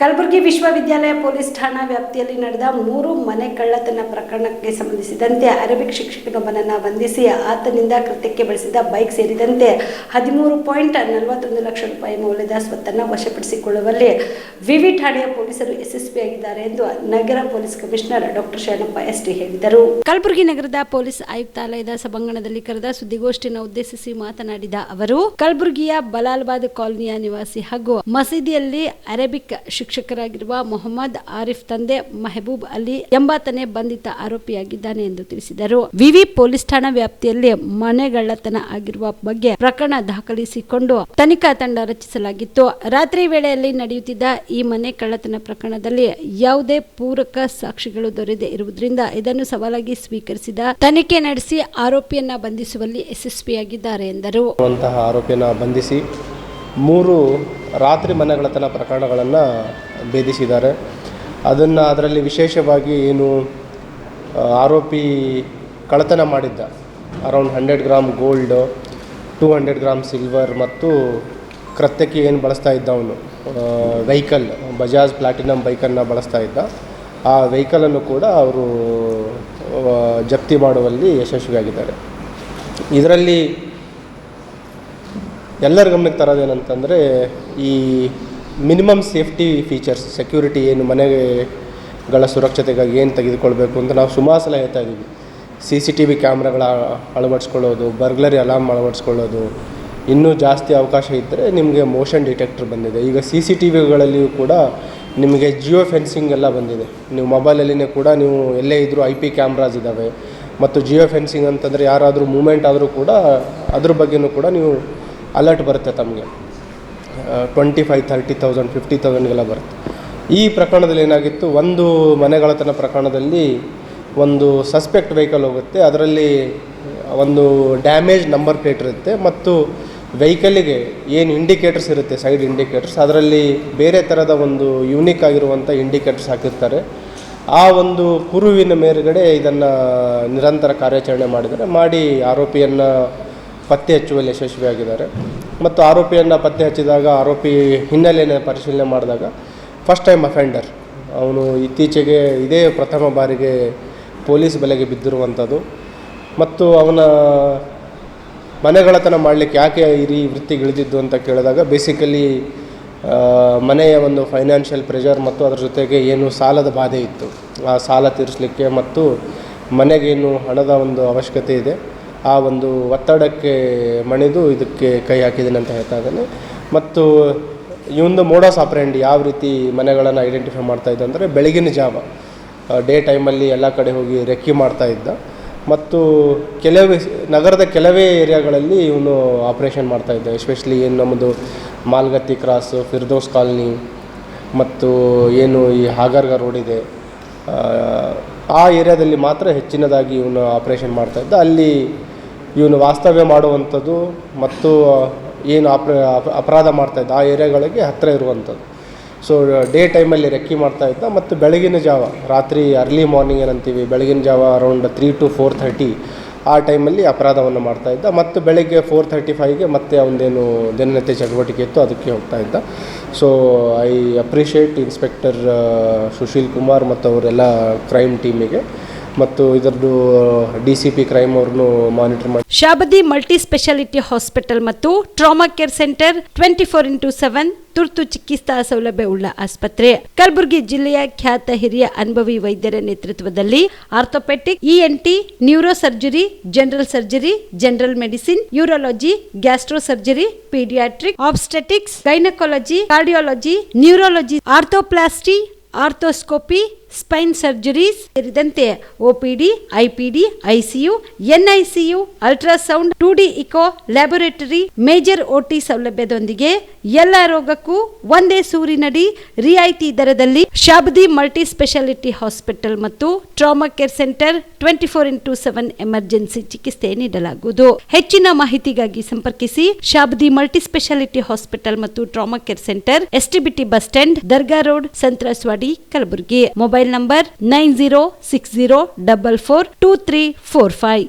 ಕಲಬುರಗಿ ವಿಶ್ವವಿದ್ಯಾಲಯ ಪೊಲೀಸ್ ಠಾಣಾ ವ್ಯಾಪ್ತಿಯಲ್ಲಿ ನಡೆದ 3 ಮನೆ ಕಳ್ಳತನ ಪ್ರಕರಣಕ್ಕೆ ಸಂಬಂಧಿಸಿದಂತೆ ಅರೇಬಿಕ್ ಶಿಕ್ಷಕನೊಬ್ಬನನ್ನು ಬಂಧಿಸಿ ಆತನಿಂದ ಕೃತ್ಯಕ್ಕೆ ಬಳಸಿದ ಬೈಕ್ ಸೇರಿದಂತೆ 13.41 ಲಕ್ಷ ರೂಪಾಯಿ ಮೌಲ್ಯದ ಸ್ವತ್ತನ್ನು ವಶಪಡಿಸಿಕೊಳ್ಳುವಲ್ಲಿ ವಿವಿ ಠಾಣೆಯ ಪೊಲೀಸರು ಯಶಸ್ವಿಯಾಗಿದ್ದಾರೆ ಎಂದು ನಗರ police commissioner doctor Sharanappa ST ಹೇಳಿದರು. ಕಲಬುರಗಿ ನಗರದ ಪೊಲೀಸ್ ಆಯುಕ್ತಾಲಯದ ಸಭಾಂಗಣದಲ್ಲಿ ಕರೆದ ಸುದ್ದಿಗೋಷ್ಠಿಯನ್ನು ಉದ್ದೇಶಿಸಿ ಮಾತನಾಡಿದ ಅವರು, ಕಲಬುರಗಿಯ ಬಲಾಲ್ಬಾದ್ ಕಾಲೋನಿಯ ನಿವಾಸಿ ಹಾಗೂ ಮಸೀದಿಯಲ್ಲಿ ಅರೇಬಿಕ್ ಶಿಕ್ಷಕರಾಗಿರುವ ಮೊಹಮ್ಮದ್ ಆರಿಫ್ ತಂದೆ ಮೆಹಬೂಬ್ ಅಲಿ ಎಂಬಾತನೇ ಬಂಧಿತ ಆರೋಪಿಯಾಗಿದ್ದಾನೆ ಎಂದು ತಿಳಿಸಿದರು. ವಿವಿ ಪೊಲೀಸ್ ಠಾಣಾ ವ್ಯಾಪ್ತಿಯಲ್ಲಿ ಮನೆಗಳ್ಳತನ ಆಗಿರುವ ಬಗ್ಗೆ ಪ್ರಕರಣ ದಾಖಲಿಸಿಕೊಂಡು ತನಿಖಾ ತಂಡ ರಚಿಸಲಾಗಿತ್ತು. ರಾತ್ರಿ ವೇಳೆಯಲ್ಲಿ ನಡೆಯುತ್ತಿದ್ದ ಈ ಮನೆ ಕಳ್ಳತನ ಪ್ರಕರಣದಲ್ಲಿ ಯಾವುದೇ ಪೂರಕ ಸಾಕ್ಷಿಗಳು ದೊರೆಯದೇ ಇರುವುದರಿಂದ ಇದನ್ನು ಸವಾಲಾಗಿ ಸ್ವೀಕರಿಸಿದ ತನಿಖೆ ನಡೆಸಿ ಆರೋಪಿಯನ್ನ ಬಂಧಿಸುವಲ್ಲಿ ಯಶಸ್ವಿಯಾಗಿದ್ದಾರೆ ಎಂದರು. ಆರೋಪಿಯನ್ನ ಬಂಧಿಸಿ 3 ರಾತ್ರಿ ಮನೆಗಳ್ಳತನ ಪ್ರಕರಣಗಳನ್ನು ಭೇದಿಸಿದ್ದಾರೆ. ಅದರಲ್ಲಿ ವಿಶೇಷವಾಗಿ ಏನು ಆರೋಪಿ ಕಳ್ಳತನ ಮಾಡಿದ್ದ around 100 gram gold, 200 gram silver ಮತ್ತು ಕೃತ್ಯಕ್ಕೆ ಏನು ಬಳಸ್ತಾ ಇದ್ದ ಅವನು ವೆಹಿಕಲ್ ಬಜಾಜ್ ಪ್ಲಾಟಿನಮ್ ಬೈಕನ್ನು ಬಳಸ್ತಾ ಇದ್ದ. ಆ ವೆಹಿಕಲನ್ನು ಕೂಡ ಅವರು ಜಪ್ತಿ ಮಾಡುವಲ್ಲಿ ಯಶಸ್ವಿಯಾಗಿದ್ದಾರೆ. ಇದರಲ್ಲಿ ಎಲ್ಲರ ಗಮನಕ್ಕೆ ತರೋದೇನಂತಂದರೆ, ಈ ಮಿನಿಮಮ್ ಸೇಫ್ಟಿ ಫೀಚರ್ಸ್, ಸೆಕ್ಯೂರಿಟಿ ಏನು ಮನೆಗಳ ಸುರಕ್ಷತೆಗಾಗಿ ಏನು ತೆಗೆದುಕೊಳ್ಬೇಕು ಅಂತ ನಾವು ಸುಮಾರು ಸಲ ಹೇಳ್ತಾ ಇದ್ದೀವಿ. CCTV ಕ್ಯಾಮ್ರಾಗಳ ಅಳವಡಿಸ್ಕೊಳ್ಳೋದು, ಬರ್ಗ್ಲರಿ ಅಲಾರ್ಮ್ ಅಳವಡಿಸ್ಕೊಳ್ಳೋದು, ಇನ್ನೂ ಜಾಸ್ತಿ ಅವಕಾಶ ಇದ್ದರೆ ನಿಮಗೆ ಮೋಷನ್ ಡಿಟೆಕ್ಟರ್ ಬಂದಿದೆ. ಈಗ CCTVಗಳಲ್ಲಿಯೂ ಕೂಡ ನಿಮಗೆ ಜಿಯೋ ಫೆನ್ಸಿಂಗ್ ಎಲ್ಲ ಬಂದಿದೆ. ನೀವು ಮೊಬೈಲಲ್ಲಿನೇ ಕೂಡ ನೀವು ಎಲ್ಲೇ ಇದ್ದರೂ IP ಕ್ಯಾಮ್ರಾಸ್ ಇದ್ದಾವೆ. ಮತ್ತು ಜಿಯೋ ಫೆನ್ಸಿಂಗ್ ಅಂತಂದರೆ ಯಾರಾದರೂ ಮೂಮೆಂಟ್ ಆದರೂ ಕೂಡ ಅದ್ರ ಬಗ್ಗೆಯೂ ಕೂಡ ನೀವು ಅಲರ್ಟ್ ಬರುತ್ತೆ. ತಮಗೆ 25,000, 30,000, 50,000ಗೆಲ್ಲ ಬರುತ್ತೆ. ಈ ಪ್ರಕರಣದಲ್ಲಿ ಏನಾಗಿತ್ತು, ಒಂದು ಮನೆಗಳ್ಳತನ ಪ್ರಕರಣದಲ್ಲಿ ಒಂದು ಸಸ್ಪೆಕ್ಟ್ ವೆಹಿಕಲ್ ಹೋಗುತ್ತೆ. ಅದರಲ್ಲಿ ಒಂದು ಡ್ಯಾಮೇಜ್ ನಂಬರ್ ಪ್ಲೇಟ್ ಇರುತ್ತೆ ಮತ್ತು ವೆಹಿಕಲ್ಲಿಗೆ ಏನು ಇಂಡಿಕೇಟರ್ಸ್ ಇರುತ್ತೆ, ಸೈಡ್ ಇಂಡಿಕೇಟರ್ಸ್, ಅದರಲ್ಲಿ ಬೇರೆ ಥರದ ಒಂದು ಯೂನಿಕ್ ಆಗಿರುವಂಥ ಇಂಡಿಕೇಟರ್ಸ್ ಹಾಕಿರ್ತಾರೆ. ಆ ಒಂದು ಕುರುವಿನ ಮೇರೆಗಡೆ ಇದನ್ನು ನಿರಂತರ ಕಾರ್ಯಾಚರಣೆ ಮಾಡಿ ಆರೋಪಿಯನ್ನು ಪತ್ತೆ ಹಚ್ಚುವಲ್ಲಿ ಯಶಸ್ವಿಯಾಗಿದ್ದಾರೆ. ಮತ್ತು ಆರೋಪಿಯನ್ನು ಪತ್ತೆ ಹಚ್ಚಿದಾಗ ಆರೋಪಿ ಹಿನ್ನೆಲೆಯನ್ನು ಪರಿಶೀಲನೆ ಮಾಡಿದಾಗ ಫಸ್ಟ್ ಟೈಮ್ ಅಫೆಂಡರ್, ಅವನು ಇತ್ತೀಚೆಗೆ ಇದೇ ಪ್ರಥಮ ಬಾರಿಗೆ ಪೊಲೀಸ್ ಬಲೆಗೆ ಬಿದ್ದಿರುವಂಥದ್ದು. ಮತ್ತು ಅವನ ಮನೆಗಳ್ಳತನ ಮಾಡಲಿಕ್ಕೆ ಯಾಕೆ ಈ ವೃತ್ತಿಗೆ ಇಳಿದಿದ್ದು ಅಂತ ಕೇಳಿದಾಗ, ಬೇಸಿಕಲಿ ಮನೆಯ ಒಂದು ಫೈನಾನ್ಷಿಯಲ್ ಪ್ರೆಷರ್ ಮತ್ತು ಅದರ ಜೊತೆಗೆ ಏನು ಸಾಲದ ಬಾಧೆ ಇತ್ತು, ಆ ಸಾಲ ತೀರಿಸಲಿಕ್ಕೆ ಮತ್ತು ಮನೆಗೇನು ಹಣದ ಒಂದು ಅವಶ್ಯಕತೆ ಇದೆ, ಆ ಒಂದು ಒತ್ತಡಕ್ಕೆ ಮಣಿದು ಇದಕ್ಕೆ ಕೈ ಹಾಕಿದ್ದೇನೆ ಅಂತ ಹೇಳ್ತಾ ಇದ್ದಾನೆ. ಮತ್ತು ಈ ಒಂದು ಮೋಡಸ್ ಆಪರೆಂಡಿ ಯಾವ ರೀತಿ ಮನೆಗಳನ್ನು ಐಡೆಂಟಿಫೈ ಮಾಡ್ತಾಯಿದ್ದ ಅಂದರೆ, ಬೆಳಗಿನ ಜಾವ ಡೇ ಟೈಮಲ್ಲಿ ಎಲ್ಲ ಕಡೆ ಹೋಗಿ ರೆಕ್ಕಿ ಮಾಡ್ತಾಯಿದ್ದ. ಮತ್ತು ನಗರದ ಕೆಲವೇ ಏರಿಯಾಗಳಲ್ಲಿ ಇವನು ಆಪ್ರೇಷನ್ ಮಾಡ್ತಾಯಿದ್ದ. ಎಸ್ಪೆಷಲಿ ಏನು ನಮ್ಮದು ಮಾಲ್ಗತ್ತಿ ಕ್ರಾಸು, ಫಿರ್ದೋಸ್ ಕಾಲನಿ ಮತ್ತು ಏನು ಈ ಹಾಗರ್ಗ ರೋಡ್ ಇದೆ, ಆ ಏರಿಯಾದಲ್ಲಿ ಮಾತ್ರ ಹೆಚ್ಚಿನದಾಗಿ ಇವನು ಆಪ್ರೇಷನ್ ಮಾಡ್ತಾಯಿದ್ದ. ಅಲ್ಲಿ ಇವನು ವಾಸ್ತವ್ಯ ಮಾಡುವಂಥದ್ದು ಮತ್ತು ಏನು ಅಪರಾಧ ಮಾಡ್ತಾಯಿದ್ದ ಆ ಏರಿಯಾಗಳಿಗೆ ಹತ್ತಿರ ಇರುವಂಥದ್ದು. ಸೊ ಡೇ ಟೈಮಲ್ಲಿ ರೆಕ್ಕಿ ಮಾಡ್ತಾಯಿದ್ದ. ಮತ್ತು ಬೆಳಗಿನ ಜಾವ, ರಾತ್ರಿ ಅರ್ಲಿ ಮಾರ್ನಿಂಗ್ ಏನಂತೀವಿ, ಬೆಳಗಿನ ಜಾವ ಅರೌಂಡ್ 3 to 4:30 ಆ ಟೈಮಲ್ಲಿ ಅಪರಾಧವನ್ನು ಮಾಡ್ತಾಯಿದ್ದ. ಮತ್ತು ಬೆಳಗ್ಗೆ 4:35ಗೆ ಮತ್ತೆ ಅವನದೇನು ದಿನನಿತ್ಯ ಚಟುವಟಿಕೆ ಇತ್ತು ಅದಕ್ಕೆ ಹೋಗ್ತಾಯಿದ್ದ. So I appreciate inspector Sushil Kumar ಮತ್ತು ಅವರೆಲ್ಲ ಕ್ರೈಮ್ ಟೀಮಿಗೆ ಮತ್ತು ಇದರದ್ದು DCP ಕ್ರೈಮ್ ಅವ್ರನ್ನು ಮಾನಿಟರ್ ಮಾಡಿ. ಶಾಬದಿ ಮಲ್ಟಿ ಸ್ಪೆಷಾಲಿಟಿ ಹಾಸ್ಪಿಟಲ್ ಮತ್ತು ಟ್ರಾಮಾ ಕೇರ್ ಸೆಂಟರ್ 24x7 ತುರ್ತು ಚಿಕಿತ್ಸಾ ಸೌಲಭ್ಯವುಳ್ಳ ಆಸ್ಪತ್ರೆ. ಕಲಬುರಗಿ ಜಿಲ್ಲೆಯ ಖ್ಯಾತ ಹಿರಿಯ ಅನುಭವಿ ವೈದ್ಯರ ನೇತೃತ್ವದಲ್ಲಿ orthopaedic, ENT, neuro surgery, general surgery, general medicine, urology, gastro surgery, paediatric, obstetrics, gynaecology, cardiology, neurology, arthroplasty, arthroscopy, spine surgeries ಸೇರಿದಂತೆ OPD, IPD, ICU, NICU, ultrasound, 2D echo, laboratory, major OT ಸೌಲಭ್ಯದೊಂದಿಗೆ ಎಲ್ಲ ರೋಗಕ್ಕೂ ಒಂದೇ ಸೂರಿನಡಿ ರಿಯಾಯಿತಿ ದರದಲ್ಲಿ ಶಾಬದಿ ಮಲ್ಟಿ ಸ್ಪೆಷಾಲಿಟಿ ಹಾಸ್ಪಿಟಲ್ ಮತ್ತು trauma care centre 24x7 emergency ಚಿಕಿತ್ಸೆ ನೀಡಲಾಗುವುದು. ಹೆಚ್ಚಿನ ಮಾಹಿತಿಗಾಗಿ ಸಂಪರ್ಕಿಸಿ ಶಾಬದಿ ಮಲ್ಟಿ ಸ್ಪೆಷಾಲಿಟಿ ಹಾಸ್ಪಿಟಲ್ ಮತ್ತು trauma care centre, STBT bus stand, Dargah road, ಸಂತ್ರಸ್ವಾಡಿ, Kalaburagi. Mobile number 9060442345.